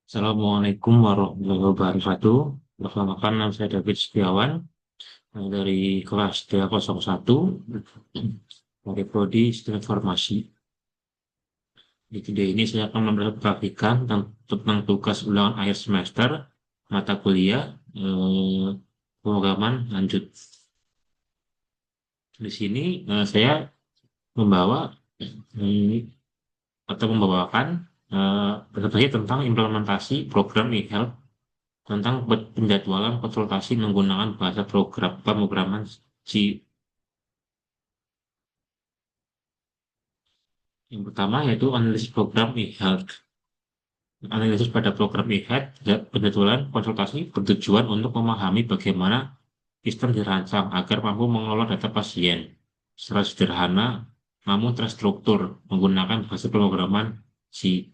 Assalamualaikum warahmatullahi wabarakatuh. Perkenalkan, nama saya David Setiawan dari kelas 301 dari Prodi Sistem Informasi. Di video ini saya akan memperhatikan tentang tugas ulangan akhir semester mata kuliah pemrograman lanjut. Di sini saya membawa eh, atau membawakan presentasi tentang implementasi program e-health tentang penjadwalan konsultasi menggunakan bahasa pemrograman C. Yang pertama yaitu analisis program e-health. Analisis pada program e-health penjadwalan konsultasi bertujuan untuk memahami bagaimana sistem dirancang agar mampu mengelola data pasien secara sederhana namun terstruktur menggunakan bahasa pemrograman C.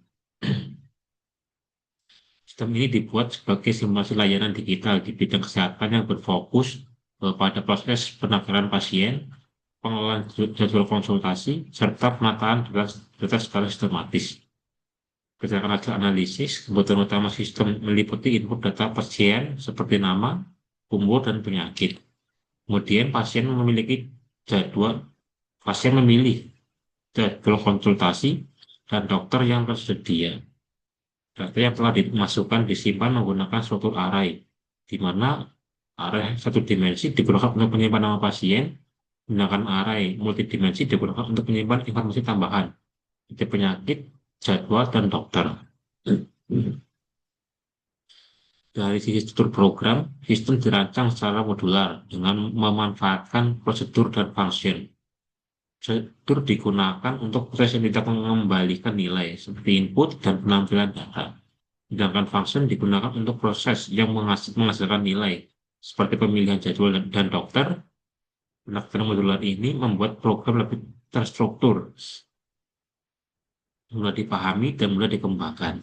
Sistem ini dibuat sebagai simulasi layanan digital di bidang kesehatan yang berfokus pada proses penanganan pasien, pengelolaan jadwal konsultasi, serta penataan data secara sistematis. Berdasarkan hasil analisis, kebutuhan utama sistem meliputi input data pasien seperti nama, umur, dan penyakit. Kemudian pasien memilih jadwal konsultasi dan dokter yang tersedia. Data yang telah dimasukkan disimpan menggunakan struktur array, di mana array satu dimensi digunakan untuk menyimpan nama pasien, menggunakan array multidimensi digunakan untuk menyimpan informasi tambahan, seperti penyakit, jadwal, dan dokter. Dari sisi struktur program, sistem dirancang secara modular dengan memanfaatkan prosedur dan function. Prosedur digunakan untuk proses yang tidak mengembalikan nilai, seperti input dan penampilan data. Sedangkan function digunakan untuk proses yang menghasilkan nilai, seperti pemilihan jadwal dan dokter. Pendaftaran modular ini membuat program lebih terstruktur, mudah dipahami, dan mudah dikembangkan.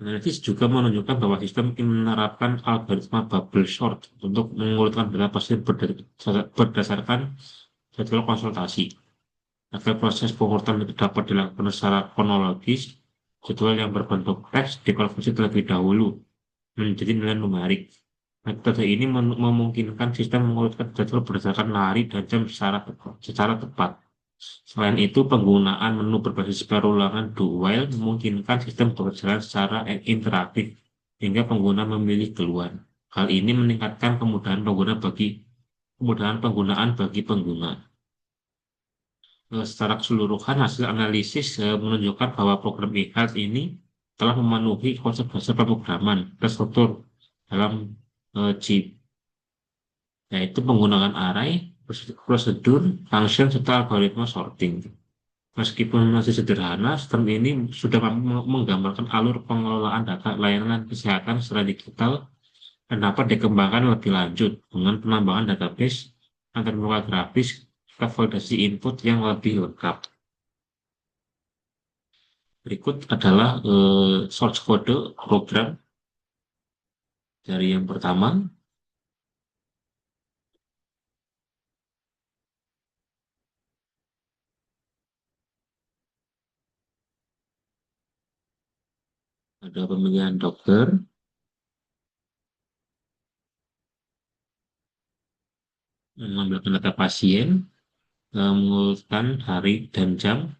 Analisis juga menunjukkan bahwa sistem ini menerapkan algoritma bubble sort untuk mengurutkan data pasien berdasarkan jadwal konsultasi. Agar proses pengurutan dapat dilakukan secara kronologis, jadwal yang berbentuk teks dikonversi terlebih dahulu menjadi nilai numerik. Metode ini memungkinkan sistem mengurutkan jadwal berdasarkan hari dan jam secara tepat. Selain itu, penggunaan menu berbasis perulangan do while memungkinkan sistem berjalan secara interaktif hingga pengguna memilih keluar. Hal ini meningkatkan kemudahan penggunaan bagi pengguna. Secara keseluruhan, hasil analisis menunjukkan bahwa program e-health ini telah memenuhi konsep dasar pemrograman terstruktur dalam chip, yaitu penggunaan array, prosedur, function, serta algoritma sorting. Meskipun masih sederhana, sistem ini sudah mampu menggambarkan alur pengelolaan data layanan kesehatan secara digital dan dapat dikembangkan lebih lanjut dengan penambahan database, antarmuka grafis, serta validasi input yang lebih lengkap. Berikut adalah source code program dari yang pertama. Ada pemilihan dokter, mengambil data pasien, mengurutkan hari dan jam,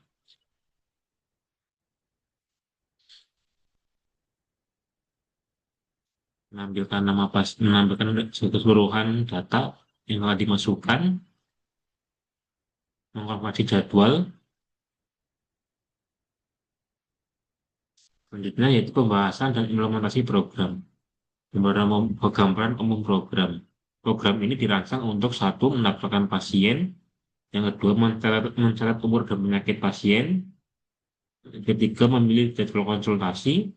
menampilkan keseluruhan data yang telah dimasukkan, mengkonversi jadwal. Selanjutnya yaitu pembahasan dan implementasi program. Gambaran umum program. Program ini dirancang untuk satu, mendaftarkan pasien, yang kedua mencatat umur dan penyakit pasien, ketiga memilih jadwal konsultasi,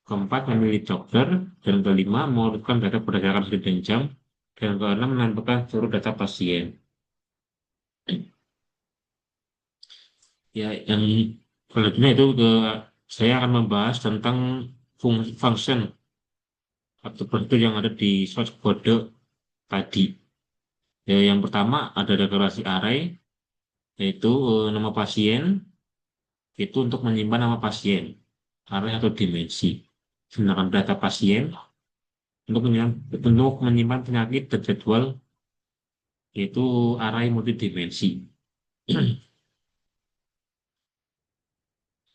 keempat memilih dokter, dan kelima mengurutkan data berdasarkan hari dan jam, dan keenam menambahkan seluruh data pasien. Ya, yang selanjutnya itu saya akan membahas tentang function atau prosedur yang ada di source code tadi. Ya, yang pertama ada deklarasi array, yaitu nama pasien, itu untuk menyimpan nama pasien, array atau dimensi. Sedangkan data pasien untuk menyimpan penyakit dan jadwal yaitu array multidimensi.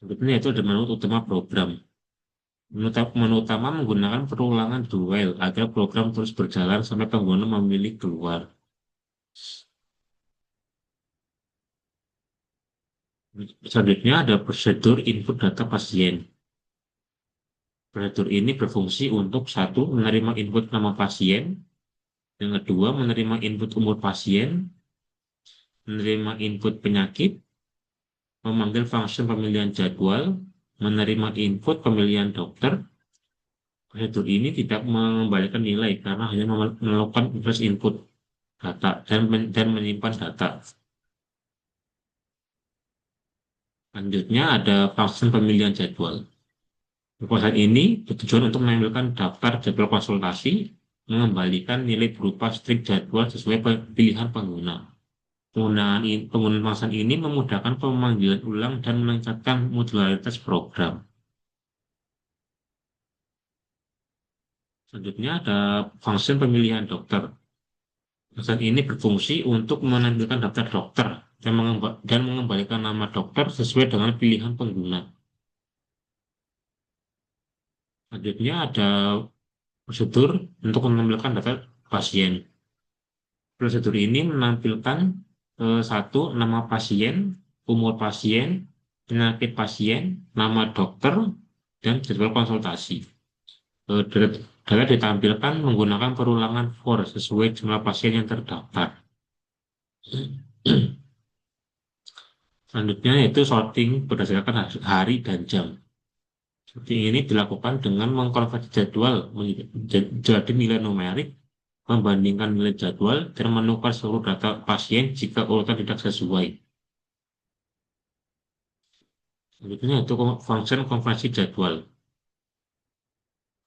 Sebetulnya itu ada menu utama program. Menu utama menggunakan perulangan duel agar program terus berjalan sampai pengguna memilih keluar. Selanjutnya ada prosedur input data pasien. Prosedur ini berfungsi untuk satu, menerima input nama pasien, yang kedua, menerima input umur pasien, menerima input penyakit, memanggil function pemilihan jadwal, menerima input pemilihan dokter. Prosedur ini tidak mengembalikan nilai karena hanya melakukan proses input data dan menyimpan data. Selanjutnya ada function pemilihan jadwal. Proses ini bertujuan untuk mengambilkan daftar jadwal konsultasi, mengembalikan nilai berupa string jadwal sesuai pilihan pengguna. Penggunaan function ini memudahkan pemanggilan ulang dan meningkatkan modularitas program. Selanjutnya ada function pemilihan dokter. Function ini berfungsi untuk menampilkan daftar dokter dan mengembalikan nama dokter sesuai dengan pilihan pengguna. Selanjutnya ada prosedur untuk menampilkan data pasien. Prosedur ini menampilkan satu, nama pasien, umur pasien, penyakit pasien, nama dokter, dan jadwal konsultasi. Data ditampilkan menggunakan perulangan for sesuai jumlah pasien yang terdaftar. Selanjutnya yaitu sorting berdasarkan hari dan jam. Sorting ini dilakukan dengan mengkonversi jadwal menjadi nilai numerik, membandingkan nilai jadwal, dan menukar seluruh data pasien jika urutan tidak sesuai. Selanjutnya itu function konversi jadwal.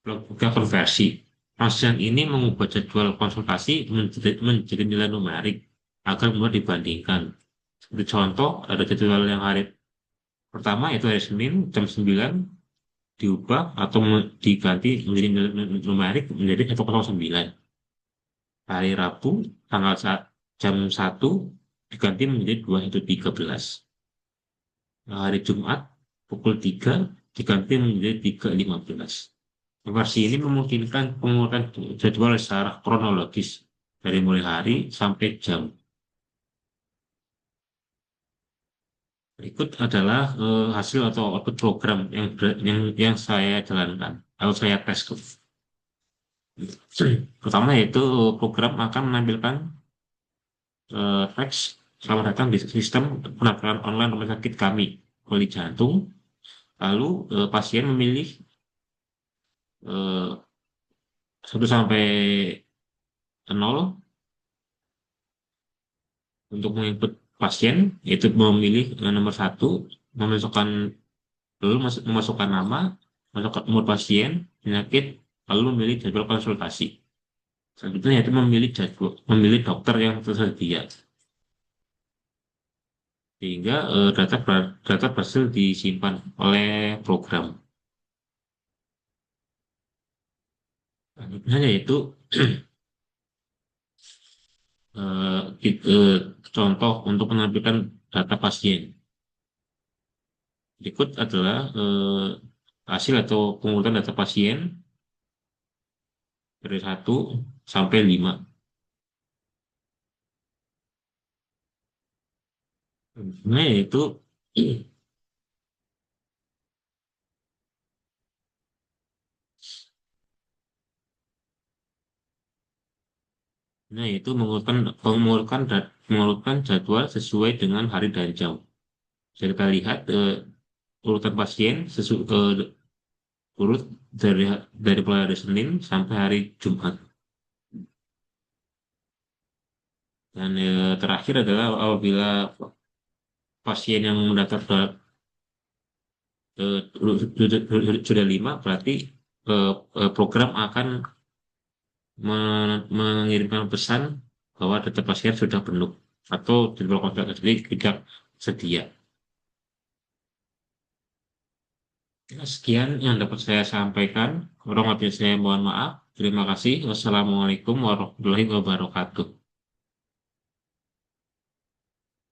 Logika konversi. Function ini mengubah jadwal konsultasi menjadi nilai numerik agar mudah dibandingkan. Seperti contoh, ada jadwal yang hari pertama yaitu hari Senin jam 9 diubah atau diganti menjadi nilai numerik menjadi 109. Hari Rabu tanggal jam 1 diganti menjadi 2113. Hari Jumat pukul 3 diganti menjadi 3.15. Versi ini memungkinkan pengurutan jadwal secara kronologis dari mulai hari sampai jam. Berikut adalah hasil atau output program yang saya jalankan atau saya tes. Pertama yaitu program akan menampilkan teks selamat datang di sistem pendaftaran online rumah sakit kami, Poli Jantung. Lalu pasien memilih 1 sampai 0 untuk menginput pasien, yaitu memilih nomor 1, memasukkan lalu memasukkan nama, memasukkan umur pasien, penyakit, lalu memilih jadwal konsultasi. Selanjutnya yaitu memilih dokter yang tersedia. Sehingga data berhasil disimpan oleh program. Selanjutnya yaitu contoh untuk menampilkan data pasien. Berikut adalah hasil atau pengurutan data pasien dari 1 sampai 5. Nah, yaitu mengurutkan jadwal sesuai dengan hari dan jam. Jadi kita lihat urutan pasien urut dari mulai hari Senin sampai hari Jumat. Dan terakhir adalah apabila pasien yang mendaftar sudah 5, berarti program akan mengirimkan pesan bahwa data pasien sudah penuh atau jadwal konsultasi tidak sedia. Sekian yang dapat saya sampaikan. Kurang lebih saya mohon maaf. Terima kasih. Wassalamualaikum warahmatullahi wabarakatuh.